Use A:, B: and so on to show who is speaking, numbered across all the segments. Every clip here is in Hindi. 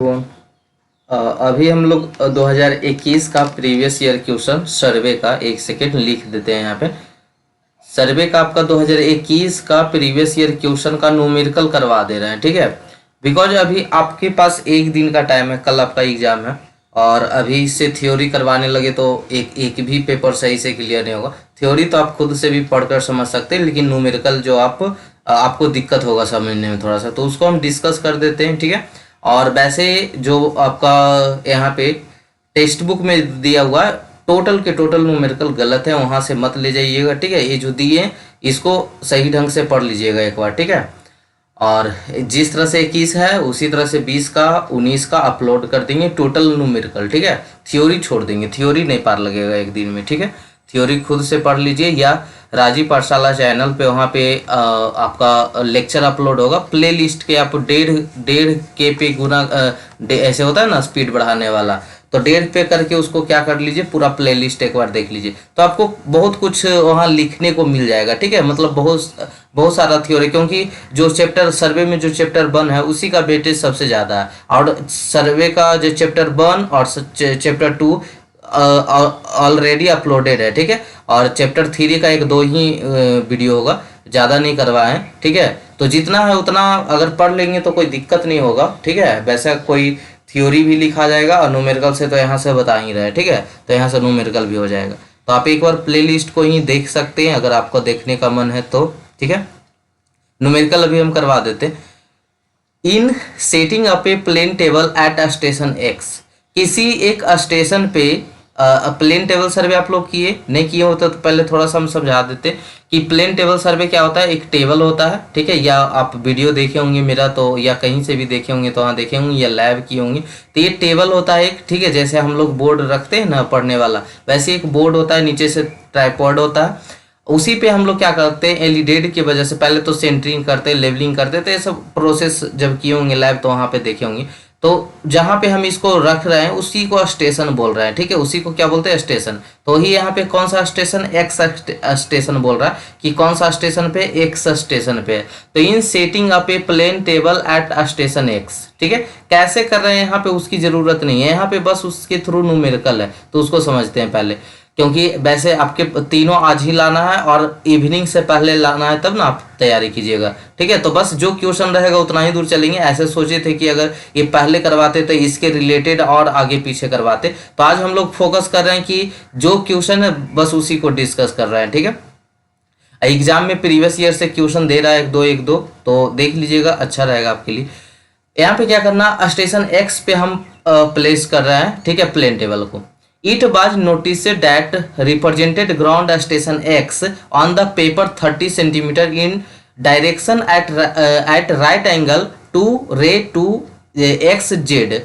A: तो अभी हम लोग 2021 का प्रीवियस ईयर क्वेश्चन सर्वे का एक सेकेंड लिख देते हैं यहाँ पे। सर्वे का आपका 2021 का प्रीवियस ईयर क्वेश्चन का न्यूमेरिकल करवा दे रहे हैं, ठीक है। बिकॉज अभी आपके पास एक दिन का टाइम है, कल आपका एग्जाम है और अभी से थ्योरी करवाने लगे तो एक भी पेपर सही से क्लियर नहीं होगा। थ्योरी तो आप खुद से भी पढ़कर समझ सकते हैं, लेकिन न्यूमेरिकल जो आपको दिक्कत होगा समझने में थोड़ा सा, तो उसको हम डिस्कस कर देते हैं, ठीक है। और वैसे जो आपका यहाँ पे टेक्स्ट बुक में दिया हुआ है टोटल के टोटल न्यूमेरिकल गलत है, वहाँ से मत ले जाइएगा, ठीक है। ये जो दिए हैं इसको सही ढंग से पढ़ लीजिएगा एक बार, ठीक है। और जिस तरह से 21 है उसी तरह से 20 का 19 का अपलोड कर देंगे टोटल न्यूमेरिकल, ठीक है। थ्योरी छोड़ देंगे, थ्योरी नहीं पार लगेगा एक दिन में, ठीक है। थ्योरी खुद से पढ़ लीजिए या राजीव पाठशाला चैनल पे, वहाँ पे आपका लेक्चर अपलोड होगा। प्ले लिस्ट के आप डेढ़ डेढ़ के पे गुना ऐसे होता है ना स्पीड बढ़ाने वाला, तो 1.5 पे करके उसको क्या कर लीजिए, पूरा प्ले लिस्ट एक बार देख लीजिए, तो आपको बहुत कुछ वहाँ लिखने को मिल जाएगा, ठीक है। मतलब बहुत सारा थ्योरी, क्योंकि जो चैप्टर सर्वे में जो चैप्टर 1 है उसी का वेटेज सबसे ज़्यादा है, और सर्वे का जो चैप्टर 1 और चैप्टर 2 ऑलरेडी अपलोडेड है, ठीक है। और चैप्टर 3 का 1-2 ही वीडियो होगा, ज़्यादा नहीं करवाए हैं, ठीक है। तो जितना है उतना अगर पढ़ लेंगे तो कोई दिक्कत नहीं होगा, ठीक है। वैसा कोई थ्योरी भी लिखा जाएगा और न्यूमेरिकल से तो यहाँ से बता ही रहे, ठीक है, तो यहाँ से न्यूमेरिकल भी हो जाएगा। तो आप एक बार प्ले लिस्ट को ही देख सकते हैं अगर आपको देखने का मन है तो, ठीक है। न्यूमेरिकल अभी हम करवा देते हैं। In setting up a plane table at station X, किसी एक स्टेशन पे प्लेन टेबल सर्वे आप लोग किए नहीं किए होते तो पहले थोड़ा सा हम समझा देते कि प्लेन टेबल सर्वे क्या होता है। एक टेबल होता है, ठीक है, या आप वीडियो देखे होंगे मेरा तो, या कहीं से भी देखे होंगे तो वहाँ देखे होंगे, या लैब की होंगी, तो ये टेबल होता है एक, ठीक है। जैसे हम लोग बोर्ड रखते हैं ना पढ़ने वाला, वैसे एक बोर्ड होता है, नीचे से ट्राइपॉड होता है, उसी पे हम लोग क्या करते हैं एलिडेड की वजह से पहले तो सेंटरिंग करते, लेवलिंग करते, तो ये सब प्रोसेस जब किए होंगे लैब तो वहाँ पे देखे होंगे। तो जहाँ पे हम इसको रख रहे हैं उसी को स्टेशन बोल रहे हैं, ठीक है, उसी को क्या बोलते हैं स्टेशन। तो ही यहाँ पे कौन सा स्टेशन, एक्स स्टेशन बोल रहा है कि कौन सा स्टेशन पे, एक्स स्टेशन पे है। तो in setting up a plane table at station X, ठीक है। कैसे कर रहे हैं यहाँ पे उसकी जरूरत नहीं है, यहाँ पे बस उसके थ्रू न्यूमेरिकल है, तो उसको समझते हैं पहले, क्योंकि वैसे आपके तीनों आज ही लाना है और इवनिंग से पहले लाना है, तब ना आप तैयारी कीजिएगा, ठीक है। तो बस जो क्वेश्चन रहेगा उतना ही दूर चलेंगे। ऐसे सोचे थे कि अगर ये पहले करवाते तो इसके रिलेटेड और आगे पीछे करवाते, तो आज हम लोग फोकस कर रहे हैं कि जो क्वेश्चन है बस उसी को डिस्कस कर रहे हैं, ठीक है। एग्जाम में प्रीवियस ईयर से क्वेश्चन दे रहा है एक दो, तो देख लीजिएगा, अच्छा रहेगा आपके लिए। यहाँ पे क्या करना, स्टेशन एक्स पे हम प्लेस कर रहे हैं, ठीक है, प्लेन टेबल को। It was noticed that represented ground station X on the paper 30 centimeter in direction at right angle to ray to XZ.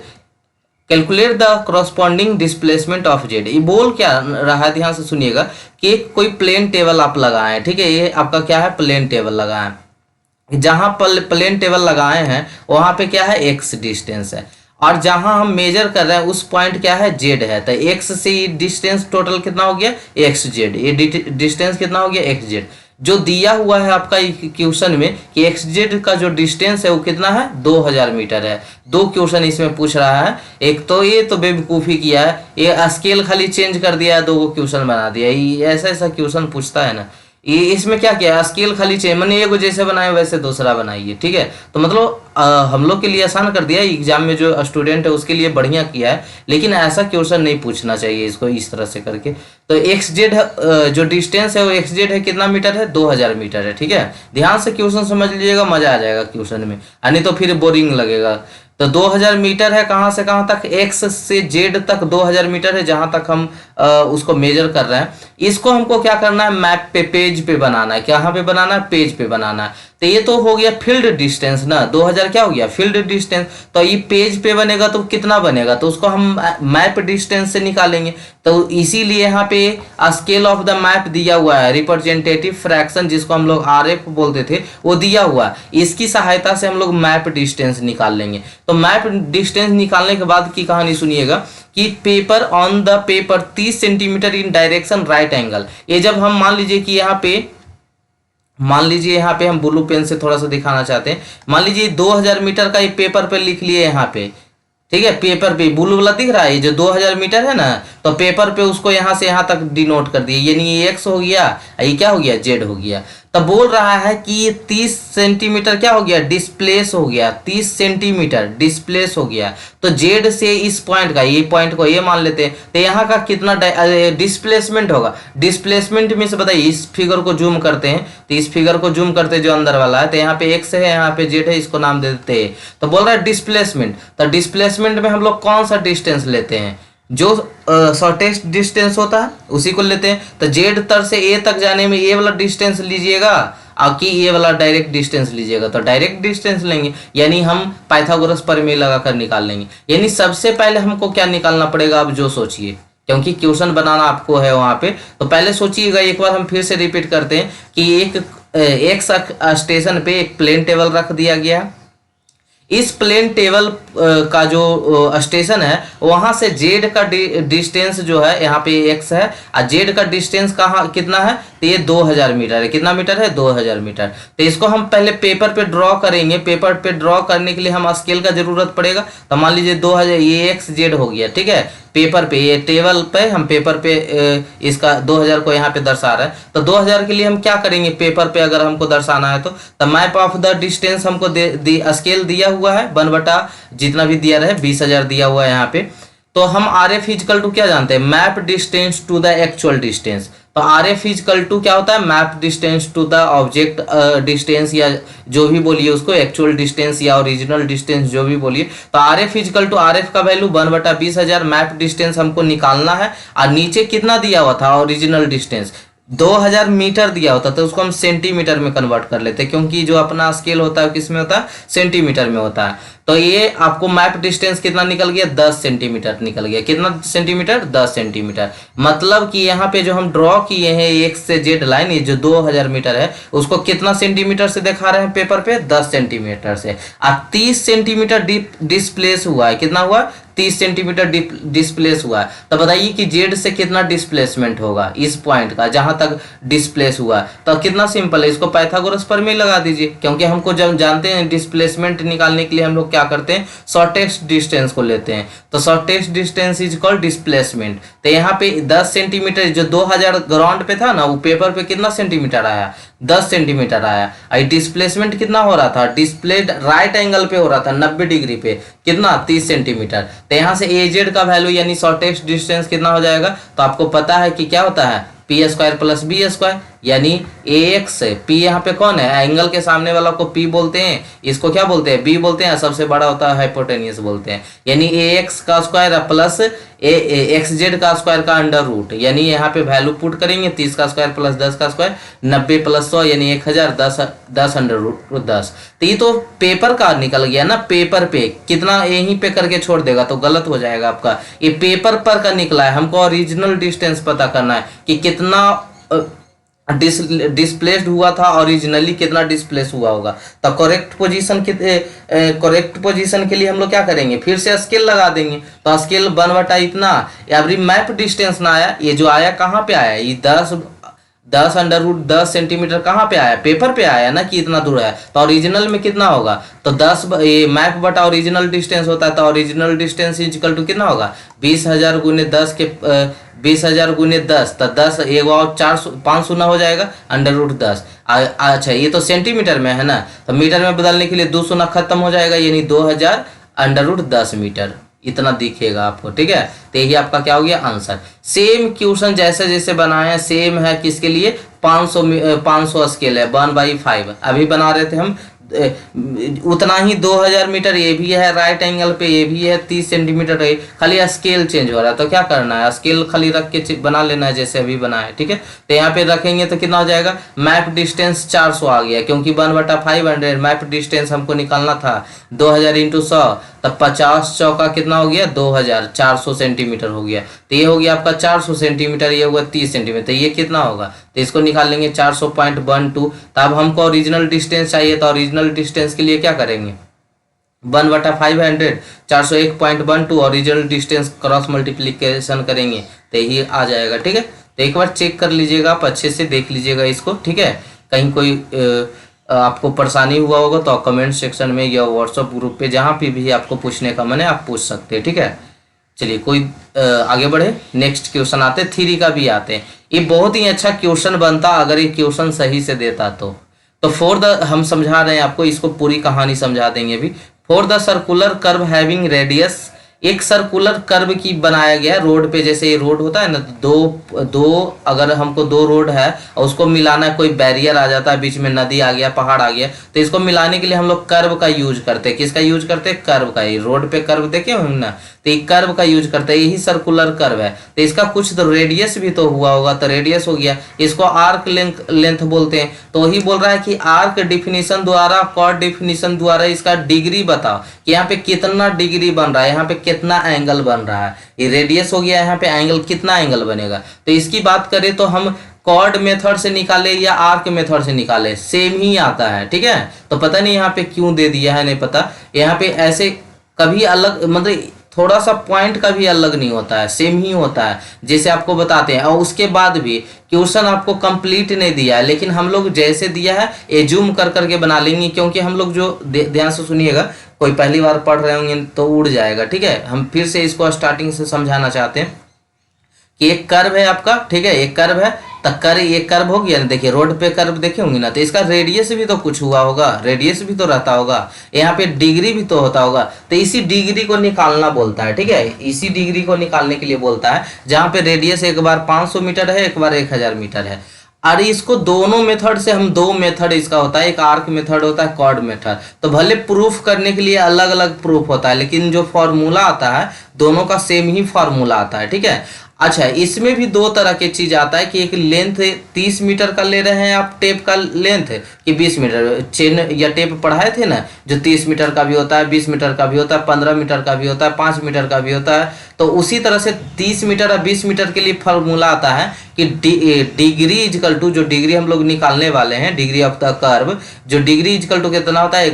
A: Calculate the corresponding displacement of Z. ये बोल क्या रहा है, ध्यान से सुनिएगा कि कोई प्लेन टेबल आप लगाए हैं, ठीक है, ये आपका क्या है, प्लेन टेबल लगाए हैं। जहां प्लेन टेबल लगाए हैं वहां पे क्या है, एक्स डिस्टेंस है, और जहां हम मेजर कर रहे हैं उस पॉइंट क्या है, जेड है। तो एक्स से डिस्टेंस टोटल कितना हो गया, एक्स जेड, ये डिस्टेंस कितना हो गया, एक्स जेड। जो दिया हुआ है आपका क्वेश्चन में कि एक्स जेड का जो डिस्टेंस है वो कितना है, 2000 मीटर है। दो क्वेश्चन इसमें पूछ रहा है, एक तो ये तो बेवकूफ़ी किया है, ये स्केल खाली चेंज कर दिया है, 2 क्वेश्चन बना दिया, ये ऐसा ऐसा क्वेश्चन पूछता है ना। ये इसमें क्या किया, स्केल खाली चेंज, मैंने ये को जैसे बनाए वैसे दूसरा बनाइए, ठीक है। तो मतलब हम लोग के लिए आसान कर दिया, एग्जाम में जो स्टूडेंट है उसके लिए बढ़िया किया है, लेकिन ऐसा क्वेश्चन नहीं पूछना चाहिए इसको इस तरह से करके। तो एक्स जेड जो डिस्टेंस है वो एक्स जेड है, कितना मीटर है, 2000 मीटर है, ठीक है। ध्यान से क्वेश्चन समझ लीजिएगा, मजा आ जाएगा क्वेश्चन में, नहीं तो फिर बोरिंग लगेगा। तो 2000 मीटर है, कहाँ से कहाँ तक, एक्स से जेड तक 2000 मीटर है, जहाँ तक हम उसको मेजर कर रहे हैं। इसको हमको क्या करना है, मैप पे, पेज पे बनाना है। कहाँ पे बनाना है, पेज पे बनाना है। तो ये तो हो गया फील्ड डिस्टेंस ना, 2000 क्या हो गया, फील्ड डिस्टेंस। तो ये पेज पे बनेगा तो कितना बनेगा, तो उसको हम मैप डिस्टेंस से निकालेंगे। तो इसीलिए यहाँ पे स्केल ऑफ द मैप दिया हुआ है, रिप्रेजेंटेटिव फ्रैक्शन जिसको हम लोग आरएफ बोलते थे वो दिया हुआ है। इसकी सहायता से हम लोग मैप डिस्टेंस निकाल लेंगे। तो मैप डिस्टेंस निकालने के बाद की कहानी सुनिएगा कि paper on the paper 30 centimetre in direction right angle. ये जब हम मान लीजिए कि यहाँ पे हम ब्लू पेन से थोड़ा सा दिखाना चाहते हैं, मान लीजिए 2000 मीटर का एक पेपर पे लिख लिए यहाँ पे, ठीक है, पेपर पे ब्लू वाला दिख रहा है, ये जो 2000 मीटर है ना, तो पेपर पे उसको यहाँ से यहाँ तक डिनोट कर दिए, यानी ये एक्स हो गया, ये क्या हो गया, जेड हो गया। तो बोल रहा है कि ये 30 सेंटीमीटर क्या हो गया, डिस्प्लेस हो गया, 30 सेंटीमीटर डिस्प्लेस हो गया। तो जेड से इस पॉइंट का, ये पॉइंट को ये मान लेते हैं, तो यहाँ का कितना डिस्प्लेसमेंट होगा। डिस्प्लेसमेंट में से बताइए, इस फिगर को जूम करते हैं, तो इस फिगर को जूम करते हैं जो अंदर वाला है, तो यहाँ पे एक्स है, यहाँ पे जेड है, इसको नाम दे देते हैं। तो बोल रहा है डिस्प्लेसमेंट, तो डिस्प्लेसमेंट में हम लोग कौन सा डिस्टेंस लेते हैं, जो शॉर्टेस्ट डिस्टेंस होता है उसी को लेते हैं। तो जेड तर से ए तक जाने में ए वाला डिस्टेंस लीजिएगा, और कि ए वाला डायरेक्ट डिस्टेंस लीजिएगा, तो डायरेक्ट डिस्टेंस लेंगे, यानी हम पाइथागोरस प्रमेय लगाकर निकाल लेंगे। यानी सबसे पहले हमको क्या निकालना पड़ेगा, आप जो सोचिए, क्योंकि क्वेश्चन बनाना आपको है वहां पे, तो पहले सोचिएगा। एक बार हम फिर से रिपीट करते हैं कि एक स्टेशन पे एक प्लेन टेबल रख दिया गया। इस प्लेन टेबल का जो स्टेशन है, वहां से जेड का डिस्टेंस जो है, यहाँ पे एक्स है, और जेड का डिस्टेंस कहाँ कितना है, तो ये 2000 मीटर है। कितना मीटर है, 2000 मीटर। तो इसको हम पहले पेपर पे ड्रॉ करेंगे। पेपर पे ड्रॉ करने के लिए हम स्केल का जरूरत पड़ेगा। तो मान लीजिए 2000, ये एक्स जेड हो गया, ठीक है। पेपर पे, ये टेबल पे हम पेपर पे इसका 2000 को यहाँ पे दर्शा रहा है। तो 2000 के लिए हम क्या करेंगे, पेपर पे अगर हमको दर्शाना है तो मैप ऑफ द डिस्टेंस हमको स्केल दिया हुआ है, 1/, जितना भी दिया रहे, 20,000 दिया हुआ है यहाँ पे। तो हम आर एफ इजकल टू क्या जानते हैं, map distance to the actual distance. तो आर एफ इजकल टू क्या होता है, map distance to the object distance, या जो भी बोलिए उसको, एक्चुअल डिस्टेंस या ओरिजिनल डिस्टेंस, जो भी बोलिए। तो R F is equal to, R F का वैल्यू 1/20,000, मैप डिस्टेंस हमको निकालना है। और नीचे कितना दिया हुआ था, ओरिजिनल डिस्टेंस 2000 मीटर दिया होता, तो उसको हम सेंटीमीटर में कन्वर्ट कर लेते हैं, क्योंकि जो अपना स्केल होता है किस में होता है, सेंटीमीटर में होता है। तो ये आपको मैप डिस्टेंस कितना निकल गया, 10 सेंटीमीटर निकल गया। कितना सेंटीमीटर, 10 सेंटीमीटर। मतलब कि यहाँ पे जो हम ड्रॉ किए हैं एक्स से जेड लाइन, ये जो 2000 मीटर है, उसको कितना सेंटीमीटर से दिखा रहे हैं पेपर पे, 10 सेंटीमीटर से। और 30 सेंटीमीटर डिस्प्लेस हुआ है। कितना हुआ, 30 सेंटीमीटर डिस्प्लेस हुआ है। तो बताइए कि जेड से कितना डिस्प्लेसमेंट होगा इस पॉइंट का, जहां तक डिस्प्लेस हुआ है। तो कितना सिंपल है, इसको पाइथागोरस प्रमेय लगा दीजिए, क्योंकि हमको जब जानते हैं डिस्प्लेसमेंट निकालने के लिए हम लोग क्या करते हैं, शॉर्टेस्ट डिस्टेंस को लेते हैं। तो shortest distance is called displacement. तो यहाँ पे 10 सेंटीमीटर, जो 2000 ग्राउंड पे था ना, वो पेपर पे कितना सेंटीमीटर आया, 10 सेंटीमीटर आया। डिस्प्लेसमेंट कितना हो रहा था, डिस्प्लेड राइट एंगल पे हो रहा था, 90 डिग्री पे, कितना, 30 सेंटीमीटर। तो यहाँ से ए जेड का वैल्यू यानी शॉर्टेस्ट डिस्टेंस कितना हो जाएगा, तो आपको पता है कि क्या होता है, P square plus B square, यानी ए एक्स, पी यहाँ पे कौन है, एंगल के सामने वाला को पी बोलते हैं, इसको क्या बोलते हैं, बी बोलते हैं, सबसे बड़ा होता है हाइपोटेनियस बोलते हैं। यानी ए एक्स का स्क्वायर प्लस एक्स जेड का स्क्वायर का अंडर रूट, यानी यहाँ पे वैल्यू पुट करेंगे, 30 का स्क्वायर प्लस 10 का स्क्वायर, 90 प्लस 100 यानी 1000, 10 अंडर रूट 10। तो ये तो पेपर का निकल गया ना, पेपर पे कितना यहीं पे करके छोड़ देगा तो गलत हो जाएगा आपका। ये पेपर पर का निकला है, हमको ओरिजिनल डिस्टेंस पता करना है कि कितना डिस्प्लेस्ड हुआ था, ओरिजिनली कितना डिस्प्लेस हुआ होगा। तो करेक्ट पोजीशन के लिए हम लोग क्या करेंगे, फिर से स्केल लगा देंगे। तो स्केल 1/, इतना एवरी मैप डिस्टेंस ना आया, ये जो आया कहाँ पे आया, ये 10 अंडर रूट 10 सेंटीमीटर कहाँ पे आया, पेपर पे आया ना, कि इतना दूर आया। तो ओरिजिनल में कितना होगा, तो 10 ये मैप बटा ओरिजिनल डिस्टेंस होता है। तो ओरिजिनल डिस्टेंस इक्वल टू कितना होगा, 20,000 गुने 10 के 20,000 गुने 10, तो 10 एक और 5 शून्य हो जाएगा, अंडर रूट 10। अच्छा ये तो सेंटीमीटर में है ना, तो मीटर में बदलने के लिए 2 शून्य खत्म हो जाएगा, यानी 2000 अंडर रूट 10 मीटर इतना दिखेगा आपको, ठीक है। तो यही आपका क्या हो गया आंसर। सेम क्वेश्चन जैसे जैसे बनाए हैं सेम है, किसके लिए, 500 स्केल है, 1/5 अभी बना रहे थे हम, उतना ही 2000 मीटर ये भी है, राइट एंगल पे ये भी है, 30 सेंटीमीटर है, खाली स्केल चेंज हो रहा है। तो क्या करना है, स्केल खाली रख के बना लेना है जैसे अभी बना है, ठीक है। तो यहाँ पे रखेंगे तो कितना हो जाएगा, मैप डिस्टेंस 400 आ गया, क्योंकि 1/500 मैप डिस्टेंस हमको निकालना था, 2000 × 100, तब 50 चौका कितना हो गया, 2000, 400 सेंटीमीटर हो गया। तो ये हो गया आपका 400 सेंटीमीटर, ये होगा 30 सेंटीमीटर, तो ये कितना होगा, तो इसको निकाल लेंगे 400.12। तब हमको ओरिजिनल डिस्टेंस चाहिए, तो ओरिजिनल डिस्टेंस के लिए क्या करेंगे, 1/500, 401.12 ओरिजिनल डिस्टेंस क्रॉस मल्टीप्लीकेशन करेंगे तो यही आ जाएगा, ठीक है। तो एक बार चेक कर लीजिएगा, आप अच्छे से देख लीजिएगा इसको, ठीक है, कहीं कोई आपको परेशानी हुआ होगा तो आप कमेंट सेक्शन में या व्हाट्सअप ग्रुप पे जहाँ पे भी आपको पूछने का मन है आप पूछ सकते हैं, ठीक है। चलिए कोई आगे बढ़े, नेक्स्ट क्वेश्चन आते हैं, थ्री का भी आते हैं। ये बहुत ही अच्छा क्वेश्चन बनता अगर ये क्वेश्चन सही से देता तो फॉर द, हम समझा रहे हैं आपको, इसको पूरी कहानी समझा देंगे अभी। For the circular curve having radius, एक सर्कुलर कर्व की बनाया गया रोड पे, जैसे ये रोड होता है ना, दो अगर हमको दो रोड है और उसको मिलाना है, कोई बैरियर आ जाता है बीच में, नदी आ गया, पहाड़ आ गया, तो इसको मिलाने के लिए हम लोग कर्व का यूज करते हैं। किसका यूज करते हैं? कर्व का। ये रोड पे कर्व देखे होंगे ना, तो ये कर्व का यूज करते हैं, यही सर्कुलर कर्व है। तो इसका कुछ तो रेडियस भी तो हुआ होगा, तो रेडियस हो गया, इसको आर्क लेंथ बोलते हैं। तो वही बोल रहा है कि आर्क डिफिनीशन द्वारा, कॉर्ड डिफिनीशन द्वारा इसका डिग्री बताओ कि यहाँ पे कितना डिग्री बन रहा है, यहाँ पे कितना एंगल बन रहा है। ये रेडियस हो गया, यहाँ पे एंगल, कितना एंगल बनेगा। तो इसकी बात करें तो हम कॉर्ड मेथड से निकाले या आर्क मेथड से निकाले, सेम ही आता है, ठीक है। तो पता नहीं यहाँ पे क्यों दे दिया है, नहीं पता। यहाँ पे ऐसे कभी अलग, मतलब थोड़ा सा पॉइंट का भी अलग नहीं होता है, सेम ही होता है जैसे आपको बताते हैं। और उसके बाद भी क्वेश्चन आपको कंप्लीट नहीं दिया है, लेकिन हम लोग जैसे दिया है एज्यूम कर करके बना लेंगे, क्योंकि हम लोग जो ध्यान से सुनिएगा, कोई पहली बार पढ़ रहे होंगे तो उड़ जाएगा, ठीक है। हम फिर से इसको स्टार्टिंग से समझाना चाहते हैं कि एक कर्व है आपका, ठीक है, एक कर्व है, तो एक कर्व हो गया ना, देखिए रोड पे कर्व देखे होंगे ना, तो इसका रेडियस भी तो कुछ हुआ होगा, रेडियस भी तो रहता होगा, यहाँ पे डिग्री भी तो होता होगा। तो इसी डिग्री को निकालना बोलता है, ठीक है, इसी डिग्री को निकालने के लिए बोलता है, जहाँ पे रेडियस एक बार 500 मीटर है, एक बार 1000 मीटर है। और इसको दोनों मेथड से, हम दो मेथड इसका होता है, एक आर्क मेथड होता है, कॉर्ड मेथड। तो भले प्रूफ करने के लिए अलग अलग प्रूफ होता है, लेकिन जो फॉर्मूला आता है दोनों का सेम ही फॉर्मूला आता है, ठीक है। अच्छा, इसमें भी दो तरह की चीज आता है कि एक लेंथ 30 मीटर का ले रहे हैं आप, टेप का लेंथ कि 20 मीटर, चेन या टेप पढ़ाए थे ना, जो 30 मीटर का भी होता है, 20 मीटर का भी होता है, 15 मीटर का भी होता है, 5 मीटर का भी होता है। तो उसी तरह से 30 मीटर और 20 मीटर के लिए फॉर्मूला आता है कि डिग्री इजकल टू, जो डिग्री हम लोग निकालने वाले हैं, डिग्री ऑफ द कर्व, जो डिग्री इजकल टू कितना होता है,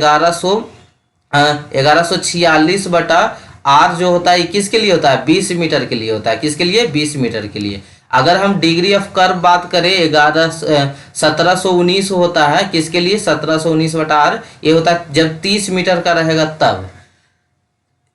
A: 1146 बटा आर जो होता है किसके लिए होता है, 20 मीटर के लिए होता है। किसके लिए? 20 मीटर के लिए। अगर हम डिग्री ऑफ कर्व बात करें, 1719 होता है, किसके लिए? 1719 बटा आर, ये होता है जब 30 मीटर का रहेगा तब।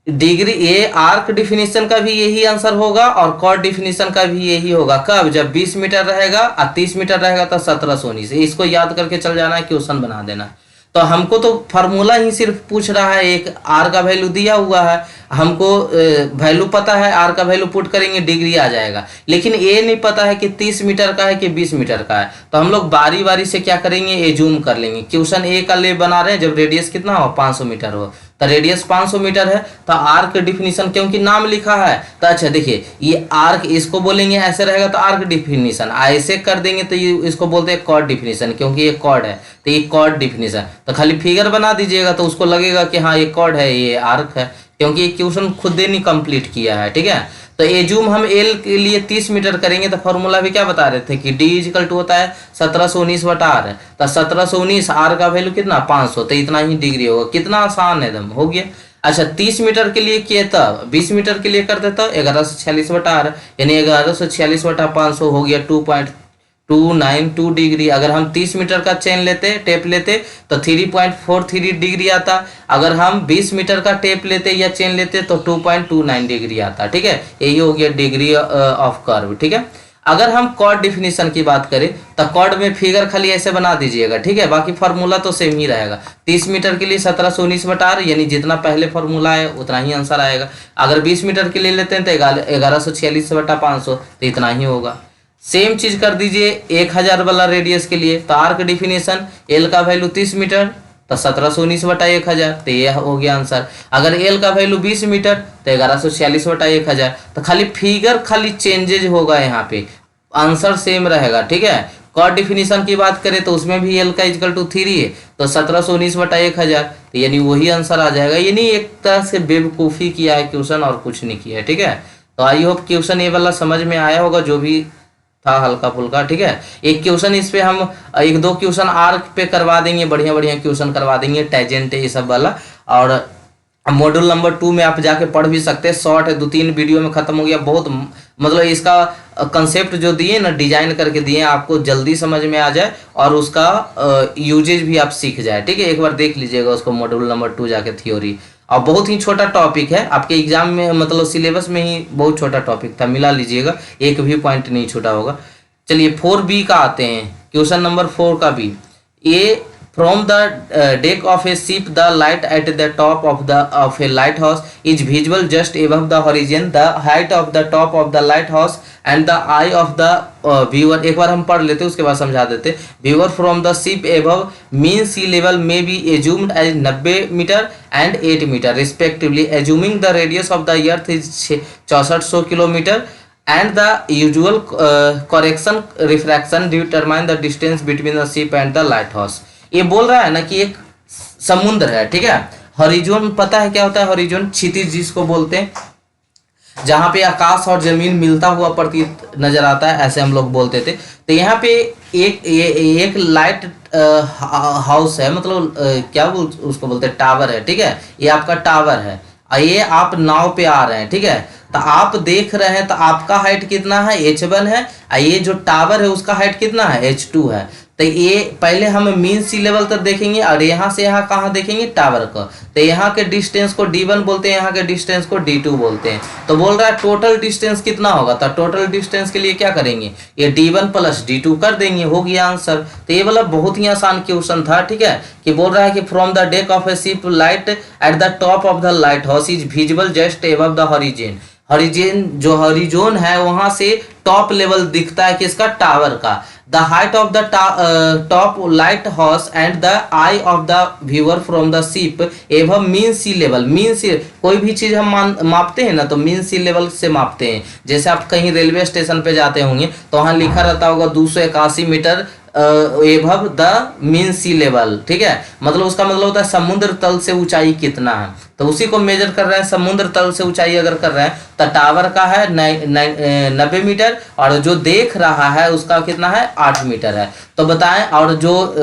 A: डिग्री, ये आर्क डिफिनीशन का भी यही आंसर होगा और कॉर्ड डिफिनीशन का भी यही होगा। कब? जब 20 मीटर रहेगा और 30 मीटर रहेगा तो 1719। इसको याद करके चल जाना है, क्वेश्चन बना देना। तो हमको तो फार्मूला ही सिर्फ पूछ रहा है, एक आर का वैल्यू दिया हुआ है, हमको वैल्यू पता है, आर का वैल्यू पुट करेंगे डिग्री आ जाएगा, लेकिन ये नहीं पता है कि 30 मीटर का है कि 20 मीटर का है। तो हम लोग बारी बारी से क्या करेंगे, एज्यूम कर लेंगे। क्वेश्चन ए का ले बना रहे हैं, जब रेडियस कितना हो, 500 मीटर हो, तो रेडियस 500 मीटर है, तो आर्क डिफिनीशन क्योंकि नाम लिखा है, तो अच्छा देखिए ये आर्क, इसको बोलेंगे ऐसे रहेगा तो आर्क डिफिनीशन, ऐसे कर देंगे तो ये इसको बोलते हैं कॉर्ड डिफिनीशन, क्योंकि ये कॉर्ड है तो ये कॉर्ड डिफिनीशन। तो खाली फिगर बना दीजिएगा तो उसको लगेगा कि हाँ ये कॉर्ड है, ये आर्क है, क्योंकि ये क्वेश्चन खुद ही नहीं कंप्लीट किया है, ठीक है। तो एज्यूम हम एल के लिए 30 मीटर करेंगे, तो फॉर्मूला भी क्या बता रहे थे कि डी इजिकल टू होता है 1719 बटा आर है, तो 1719, आर का वैल्यू कितना, 500, तो इतना ही डिग्री होगा। कितना आसान है, एकदम हो गया। अच्छा 30 मीटर के लिए किए तब, 20 मीटर के लिए करते तब 1146 बटा आर, यानी 1146 बटा 500 हो गया 2.292 डिग्री। अगर हम 30 मीटर का चेन लेते, टेप लेते, तो 3.43 डिग्री आता। अगर हम 20 मीटर का टेप लेते या चेन लेते तो 2.29 डिग्री आता, ठीक है। यही हो गया डिग्री ऑफ कर्व, ठीक है। अगर हम कॉर्ड डिफिनीशन की बात करें तो कॉर्ड में फिगर खाली ऐसे बना दीजिएगा, ठीक है, बाकी फार्मूला तो सेम ही रहेगा। 30 मीटर के लिए 1719 बटा आर, यानी जितना पहले फार्मूला है उतना ही आंसर आएगा। अगर 20 मीटर के लिए लेते हैं तो 1146 बटा 500, तो इतना ही होगा। सेम चीज कर दीजिए 1000 वाला रेडियस के लिए, तो आर्क डिफिनेशन, एल का वैल्यू 30 मीटर तो 1719 बटा 1000, तो ये हो गया आंसर। अगर एल का वैल्यू 20 मीटर तो 1146 बटा 1000, तो खाली फिगर खाली चेंजेज होगा, यहाँ पे आंसर सेम रहेगा, ठीक है। कॉर्ड डिफिनीशन की बात करें तो उसमें भी एल का इक्वल टू 3 है, तो 1719 बटा 1000, तो यानी वही आंसर आ जाएगा। यानी एक तरह से बेवकूफ़ी किया है क्वेश्चन, और कुछ नहीं किया है, ठीक है। तो आई होप क्वेश्चन ये वाला समझ में आया होगा, जो भी था हल्का फुल्का, ठीक है। एक क्वेश्चन इस पे हम 1-2 क्वेश्चन आर्क पे करवा देंगे, बढ़िया बढ़िया क्वेश्चन करवा देंगे, टेजेंट ये सब वाला, और मॉड्यूल नंबर 2 में आप जाके पढ़ भी सकते हैं, शॉर्ट है, 2-3 वीडियो में खत्म हो गया। बहुत मतलब इसका कंसेप्ट जो दिए ना, डिजाइन करके दिए, आपको जल्दी समझ में आ जाए और उसका यूजेज भी आप सीख जाए। ठीक है, एक बार देख लीजिएगा उसको, मॉड्यूल नंबर 2 जाके थ्योरी। और बहुत ही छोटा टॉपिक है, आपके एग्जाम में मतलब सिलेबस में ही बहुत छोटा टॉपिक था, मिला लीजिएगा, एक भी पॉइंट नहीं छूटा होगा। चलिए 4B का आते हैं, क्वेश्चन नंबर 4 का भी। ये from the deck of a ship, the light at the top of a lighthouse is visible just above the horizon. The height of the top of the lighthouse and the eye of the viewer, एक बार हम पढ़ लेते उसके बाद समझा देते। Viewer from the ship above mean sea level may be assumed as 90 meter and 8 meter respectively, assuming the radius of the earth is 6400 kilometer and the usual correction refraction determine the distance between the ship and the lighthouse। ये बोल रहा है ना कि एक समुद्र है, ठीक है। हॉरिजॉन पता है क्या होता है? हॉरिजॉन क्षितिज जिसको बोलते हैं, जहां पे आकाश और जमीन मिलता हुआ प्रतीत नजर आता है, ऐसे हम लोग बोलते थे। तो यहाँ पे एक लाइट हाउस है, मतलब क्या उसको बोलते हैं, टावर है, ठीक है। ये आपका टावर है, ये आप नाव पे आ रहे हैं, ठीक है। तो आप देख रहे हैं, तो आपका हाइट कितना है? H1 है। ये जो टावर है उसका हाइट कितना है? H2 है। तो ये पहले हम मीन सी लेवल तक देखेंगे और यहाँ से यहाँ कहाँ देखेंगे? टावर का। तो यहाँ के डिस्टेंस को D1 बोलते हैं, यहाँ के डिस्टेंस को D2 बोलते हैं। तो बोल रहा है टोटल डिस्टेंस कितना होगा? तो टोटल डिस्टेंस के लिए क्या करेंगे? ये D1 प्लस D2 कर देंगे, हो गया आंसर। तो ये वाला बहुत ही आसान क्वेश्चन था, ठीक है। कि बोल रहा है कि from the deck of A ship light at the top of the light house is visible just above the horizon. Horizon जो हॉरिजॉन है वहां से टॉप लेवल दिखता है किसका? टावर का। The height of the top light house and the I of the viewer from the ship एवं मीन सी लेवल। मीन सी, कोई भी चीज हम मापते हैं ना तो मीन सी लेवल से मापते हैं। जैसे आप कहीं रेलवे स्टेशन पे जाते होंगे तो वहां लिखा रहता होगा 281 metre above the mean sea level, ठीक है। मतलब उसका मतलब होता है समुद्र तल से ऊंचाई कितना है, तो उसी को मेजर कर रहे हैं। समुद्र तल से ऊंचाई अगर कर रहे हैं तो टावर का है 90 मीटर और जो देख रहा है उसका कितना है? 8 मीटर है। तो बताएं, और जो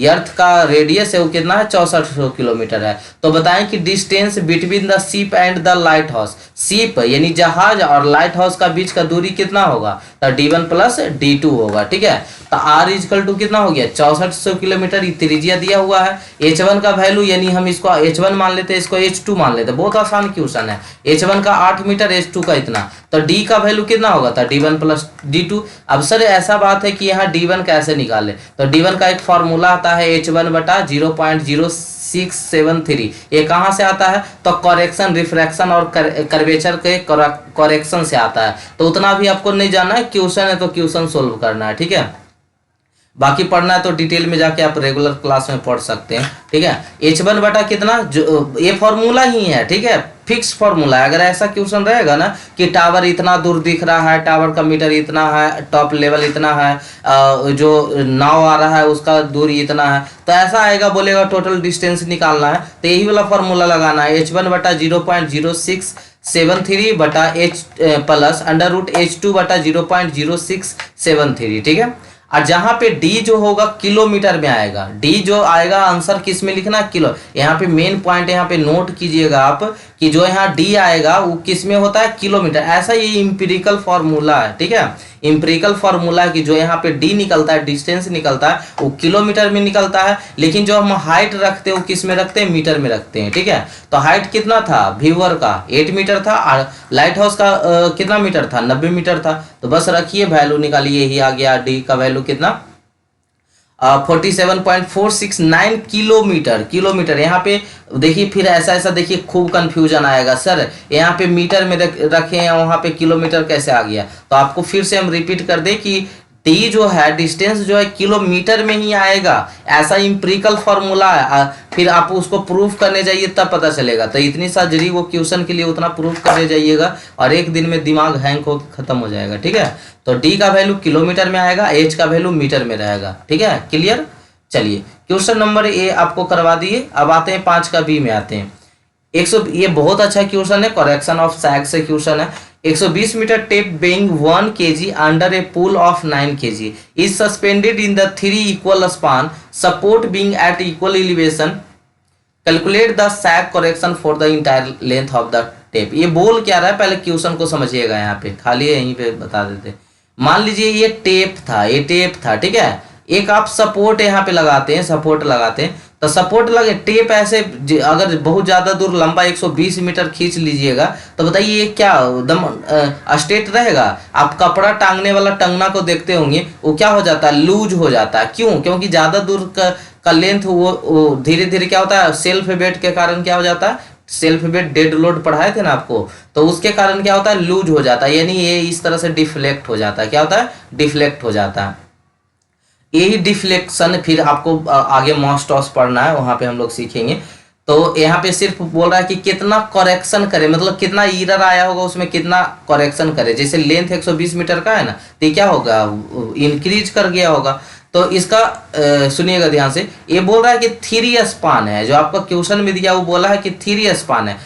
A: अर्थ का रेडियस है वो कितना है? 6400 किलोमीटर है। तो बताएं कि distance between the ship and the light house, ship यानी जहाज और लाइट हाउस का बीच का दूरी कितना होगा? तो D1 प्लस D2 होगा, ठीक है। तो R इजकल टू कितना हो गया? 6400 किलोमीटर। त्रिज्या दिया हुआ है। H1 का वैल्यू यानी हम इसको H1 मान लेते हैं, इसको H2 मान लेते हैं। बहुत आसान क्वेश्चन है। H1 का 8 मीटर, H2 का इतना। तो D का वैल्यू कितना होगा? था D1 प्लस D2। अब सर ऐसा बात है कि यहाँ D1 कैसे निकाले? तो D1 का एक फॉर्मूला आता है H1 बटा 0.0673। ये कहाँ से आता है? तो करेक्शन, रिफ्रैक्शन और कर्वेचर के करेक्शन से आता है। तो उतना भी आपको नहीं जानना है, क्वेश्चन है तो क्वेश्चन सोल्व करना है, ठीक है। बाकी पढ़ना है तो डिटेल में जाके आप रेगुलर क्लास में पढ़ सकते हैं, ठीक है। H1 बटा कितना, जो ये फॉर्मूला ही है, ठीक है, फिक्स फॉर्मूला है। अगर ऐसा क्वेश्चन रहेगा ना कि टावर इतना दूर दिख रहा है, टावर का मीटर इतना है, टॉप लेवल इतना है, जो नाव आ रहा है उसका दूरी इतना है, तो ऐसा आएगा, बोलेगा टोटल डिस्टेंस निकालना है, तो यही वाला फॉर्मूला लगाना है। H1 बटा 0.0673 बटा H plus under root H2 बटा 0.0673, ठीक है। और जहां पे D जो होगा किलोमीटर में आएगा, D जो आएगा आंसर किस में लिखना? किलो। यहाँ पे मेन पॉइंट यहाँ पे नोट कीजिएगा आप कि जो यहाँ D आएगा वो किस में होता है? किलोमीटर। ऐसा ये इंपेरिकल फॉर्मूला है, ठीक है। इंपेरिकल फॉर्मूला कि जो यहाँ पे D निकलता है, डिस्टेंस निकलता है, वो किलोमीटर में निकलता है। लेकिन जो हम हाइट रखते हैं वो किस में रखते हैं? मीटर में रखते हैं, ठीक है। तो हाइट कितना था व्यूअर का? 8 मीटर था और लाइट हाउस का कितना मीटर था? 90 मीटर था। तो बस रखिए, वैल्यू निकालिए, यही आ गया D का वैल्यू कितना? 47.469 किलोमीटर। किलोमीटर यहाँ पे देखिए, फिर ऐसा देखिए खूब कंफ्यूजन आएगा, सर यहाँ पे मीटर में रखे हैं, वहाँ पे किलोमीटर कैसे आ गया? तो आपको फिर से हम रिपीट कर दें कि D जो है, डिस्टेंस जो है किलोमीटर में ही आएगा। ऐसा इंपेरिकल फॉर्मूला है, फिर आप उसको प्रूफ करने जाइए तब पता चलेगा। तो इतनी सर्जरी वो क्वेश्चन के लिए उतना प्रूफ करने जाइएगा और एक दिन में दिमाग हैंग हो खत्म हो जाएगा, ठीक है। तो D का वैल्यू किलोमीटर में आएगा, H का वैल्यू मीटर में रहेगा, ठीक है। क्लियर? चलिए क्वेश्चन नंबर A आपको करवा दिए। अब आते हैं 5 का B में आते हैं। 100, ये बहुत अच्छा क्वेश्चन है, करेक्शन ऑफ सैग से क्वेश्चन है। 120 metre tape being 1 kg under a pull of 9 kg is suspended in the 3 equal span, support being at equal elevation calculate the sag correction for the entire length of the tape. ये बोल क्या रहा है, पहले क्वेश्चन को समझिएगा, यहाँ पे खाली यहीं पे बता देते। मान लीजिए ये टेप था, ये टेप था, ठीक है। एक आप सपोर्ट यहाँ पे लगाते हैं, सपोर्ट लगाते हैं, तो सपोर्ट लगे टेप ऐसे अगर बहुत ज्यादा दूर लंबा 120 मीटर खींच लीजिएगा तो बताइए ये क्या एकदम स्ट्रेट रहेगा। आप कपड़ा टांगने वाला टंगना को देखते होंगे, वो क्या हो जाता है, लूज हो जाता है। क्यों? क्योंकि ज्यादा दूर का लेंथ वो धीरे धीरे क्या होता है, सेल्फ वेट के कारण क्या हो जाता है, सेल्फ वेट डेड लोड पढ़ाए थे ना आपको, तो उसके कारण क्या होता है, लूज हो जाता है, यानी ये इस तरह से डिफ्लेक्ट हो जाता है। क्या होता है, डिफ्लेक्ट हो जाता है। यही डिफ्लेक्शन फिर आपको आगे मॉस टॉस पढ़ना है, वहां पे हम लोग सीखेंगे। तो यहाँ पे सिर्फ बोल रहा है कि कितना करेक्शन करे, मतलब कितना ईरर आया होगा उसमें, कितना करेक्शन करे। जैसे लेंथ 120 मीटर का है ना, तो ये क्या होगा, इंक्रीज कर गया होगा। तो इसका सुनिएगा ध्यान से, ये बोल रहा है कि 3 स्पान है, जो आपका क्वेश्चन में दिया वो बोला है कि 3 स्पान है।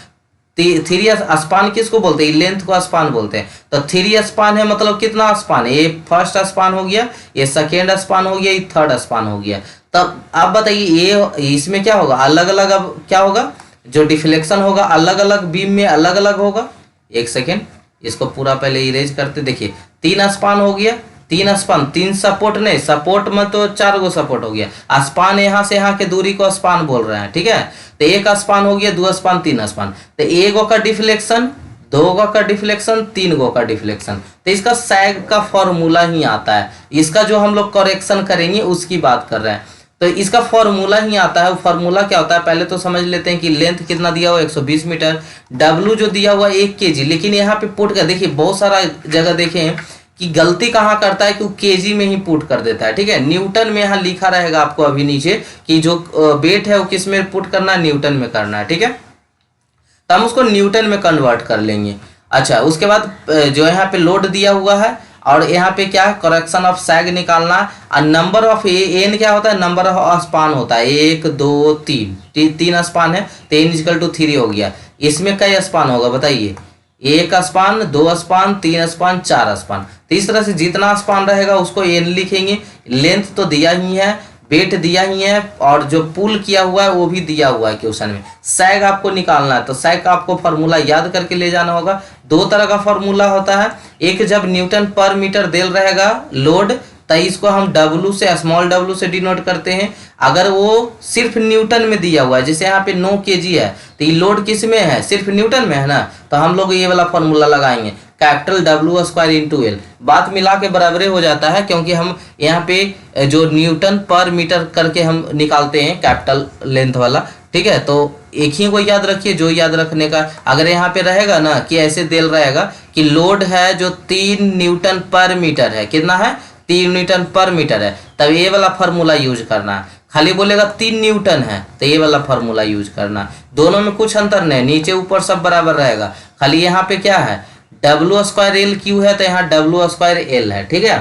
A: 3 स्पान किसको बोलते हैं, लेंथ को स्पान बोलते हैं। तो 3 स्पान है मतलब कितना स्पान है, ये फर्स्ट स्पान हो गया, ये सेकेंड स्पान हो गया, ये थर्ड स्पान हो गया। तब आप बताइए ये इसमें क्या होगा, अलग अलग, अब क्या होगा, जो डिफ्लेक्शन होगा अलग अलग बीम में अलग अलग होगा। एक सेकेंड, इसको पूरा पहले इरेज करते। देखिए 3 स्पान हो गया, 3 स्पान, 3 सपोर्ट नहीं, सपोर्ट में तो 4 गो सपोर्ट हो गया। स्पान यहाँ से यहाँ के दूरी को स्पान बोल रहे हैं, ठीक है। तो 1 स्पान हो गया, 2 स्पान, 3 स्पान। तो 1 गो का डिफ्लेक्शन, 2 गो का डिफ्लेक्शन, 3 गो का डिफ्लेक्शन। तो इसका सैग का फॉर्मूला ही आता है। इसका जो हम लोग करेक्शन करेंगे उसकी बात कर रहे हैं। तो इसका फॉर्मूला ही आता है। वो फॉर्मूला क्या होता है, पहले तो समझ लेते हैं कि लेंथ कितना दिया हुआ 120 मीटर, डब्लू जो दिया हुआ 1 kg। लेकिन यहाँ पे पुट कर देखिए, बहुत सारा जगह देखें कि गलती कहाँ करता है कि वो केजी में ही पुट कर देता है, ठीक है। न्यूटन में यहाँ लिखा रहेगा आपको अभी नीचे कि जो वेट है वो किस में पुट करना है, न्यूटन में करना है, ठीक है। तो हम उसको न्यूटन में कन्वर्ट कर लेंगे। अच्छा, उसके बाद जो यहाँ पे लोड दिया हुआ है और यहाँ पे क्या है, करेक्शन ऑफ सैग निकालना। और नंबर ऑफ एन क्या होता है, नंबर ऑफ स्पान होता है, 1 2 3 स्पान है, तो एन इक्वल टू 3 हो गया। इसमें कई स्पान होगा बताइए, 1 स्पान, 2 स्पान, 3 स्पान, 4 स्पान। तो इस तरह से जितना स्पान रहेगा उसको एन लिखेंगे। लेंथ तो दिया ही है, वेट दिया ही है, और जो पुल किया हुआ है वो भी दिया हुआ है क्वेश्चन में। सैग आपको निकालना है, तो सैग का आपको फॉर्मूला याद करके ले जाना होगा। 2 तरह का फॉर्मूला होता है, एक जब न्यूटन पर मीटर देल रहेगा लोड, तो इसको हम W से, स्मॉल w से डिनोट करते हैं। अगर वो सिर्फ न्यूटन में दिया हुआ है, जैसे यहाँ पे 9 kg है, तो ये लोड किस में है, सिर्फ न्यूटन में है ना, तो हम लोग ये वाला फॉर्मूला लगाएंगे, capital W square into L. बात मिला के बराबरे हो जाता है, क्योंकि हम यहाँ पे जो न्यूटन पर मीटर करके हम निकालते हैं कैपिटल लेंथ वाला, ठीक है। तो एक ही को याद रखिए, जो याद रखने का, अगर यहाँ पे रहेगा ना कि ऐसे देल रहेगा कि लोड है जो 3 न्यूटन पर मीटर है, कितना है, 3 न्यूटन पर मीटर है, तब ये वाला फार्मूला यूज करना। खाली बोलेगा 3 न्यूटन है तो ये वाला फार्मूला यूज करना। दोनों में कुछ अंतर नहीं, नीचे ऊपर सब बराबर रहेगा। खाली यहाँ पे क्या है, W स्क्वायर एल क्यू है, तो यहाँ W स्क्वायर एल है, ठीक है।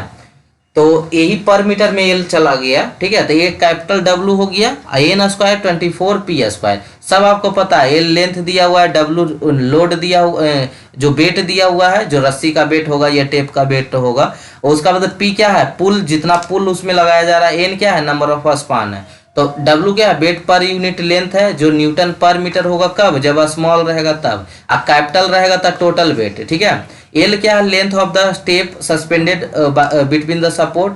A: तो यही पर मीटर में एल चला गया, ठीक है। तो ये कैपिटल W हो गया, एन स्क्वायर 24 पी स्क्वायर, सब आपको पता है। एल लेंथ दिया हुआ है, W लोड दिया हुआ, जो वेट दिया हुआ है, जो रस्सी का वेट होगा या टेप का वेट होगा, और उसका मतलब P क्या है, पुल, जितना पुल उसमें लगाया जा रहा है। एन क्या है, नंबर ऑफ स्पान है। तो W क्या है, वेट पर यूनिट लेंथ है, जो न्यूटन पर मीटर होगा कब, जब स्मॉल रहेगा तब, और कैपिटल रहेगा तब टोटल वेट, ठीक है। एल क्या है, length of the step suspended between the support.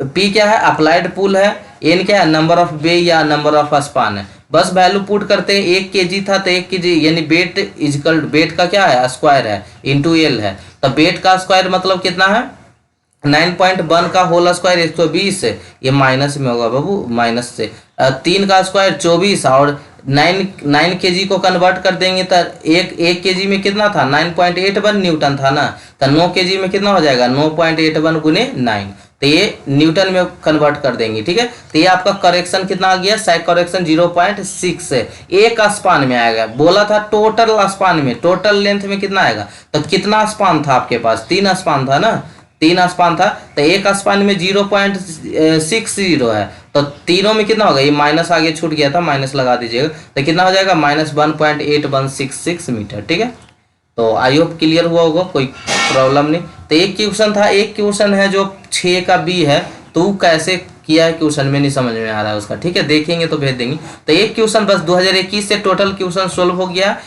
A: P क्या है, अप्लाइड पुल है। एन क्या है, नंबर ऑफ बे या नंबर ऑफ स्पान है। बस वैल्यू पुट करते हैं, 1 kg था तो 1 kg, यानी वेट इजकल, वेट का क्या है, स्क्वायर है, इंटू एल है। तो वेट का स्क्वायर मतलब कितना है, 9.1 का होल स्क्वायर 120, ये माइनस में होगा बाबू, माइनस से 3 का स्क्वायर 24, और 9 kg को कन्वर्ट कर देंगे तो एक kg में कितना था, 9.81 न्यूटन था ना। तो 9 kg में कितना हो जाएगा, 9.81 गुने 9, तो ये न्यूटन में कन्वर्ट कर देंगे, ठीक है। तो ये आपका करेक्शन कितना आ गया, सैग करेक्शन 0.6 है, 1 स्पान में आएगा। बोला था टोटल स्पान में, टोटल लेंथ में कितना आएगा, तो कितना स्पान था आपके पास, 3 स्पान था ना, 3 स्पान था, तो 1 स्पान में 0.60 है, तो तीनों में कितना होगा, ये माइनस आगे छूट गया था, माइनस लगा दीजिएगा, तो कितना हो जाएगा, -1.8166 मीटर, ठीक है। तो आई होप क्लियर हुआ होगा, कोई प्रॉब्लम नहीं। तो एक क्वेश्चन था, एक क्वेश्चन है जो 6 का बी है, तो कैसे किया है क्वेश्चन में नहीं समझ में आ रहा है उसका, ठीक है, देखेंगे तो भेज देंगे। तो एक क्वेश्चन बस 2021 से टोटल क्वेश्चन सोल्व हो गया।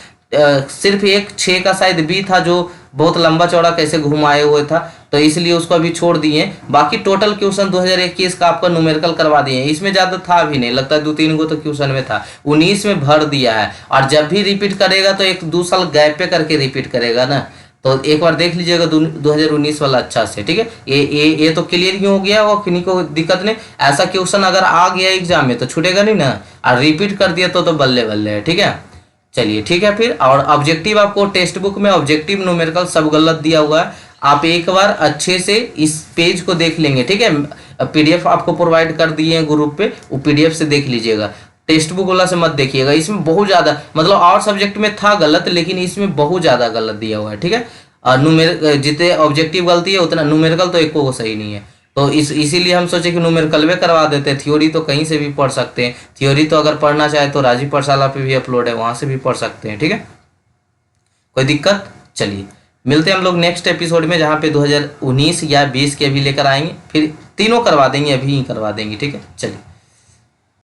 A: सिर्फ एक 6 का शायद बी था जो बहुत लंबा चौड़ा कैसे घुमाए हुए था, तो इसलिए उसको अभी छोड़ दिए। बाकी टोटल क्वेश्चन 2021 का आपका न्यूमेरिकल करवा दिए। इसमें ज़्यादा था भी नहीं, लगता है 2-3 को तो क्वेश्चन में था, 19 में भर दिया है। और जब भी रिपीट करेगा तो 1-2 साल गैप पे करके रिपीट करेगा ना, तो एक बार देख लीजिएगा 2019 वाला अच्छा से, ठीक है। ये तो क्लियर क्यों हो गया, वो किन्हीं को दिक्कत नहीं। ऐसा क्वेश्चन अगर आ गया एग्जाम में तो छूटेगा नहीं ना, और रिपीट कर दिया तो बल्ले बल्ले है, ठीक है। चलिए ठीक है फिर। और ऑब्जेक्टिव आपको टेक्स्ट बुक में ऑब्जेक्टिव न्यूमेरिकल सब गलत दिया हुआ है, आप एक बार अच्छे से इस पेज को देख लेंगे, ठीक है। पीडीएफ आपको प्रोवाइड कर दिए हैं ग्रुप पे, वो पीडीएफ से देख लीजिएगा, टेक्स्ट बुक वाला से मत देखिएगा। इसमें बहुत ज़्यादा मतलब और सब्जेक्ट में था गलत, लेकिन इसमें बहुत ज़्यादा गलत दिया हुआ है, ठीक है। और जितने ऑब्जेक्टिव गलती है उतना न्यूमेरिकल तो एक को सही नहीं है। तो इसीलिए हम सोचे कि न्यूमेरिकल में करवा देते हैं, थ्योरी तो कहीं से भी पढ़ सकते हैं। थ्योरी तो अगर पढ़ना चाहे तो राजीव पाठशाला पे भी अपलोड है, वहाँ से भी पढ़ सकते हैं, ठीक है, कोई दिक्कत। चलिए मिलते हैं हम लोग नेक्स्ट एपिसोड में, जहाँ पे 2019 या 20 के अभी लेकर आएंगे, फिर तीनों करवा देंगे, अभी ही करवा देंगे, ठीक है। चलिए।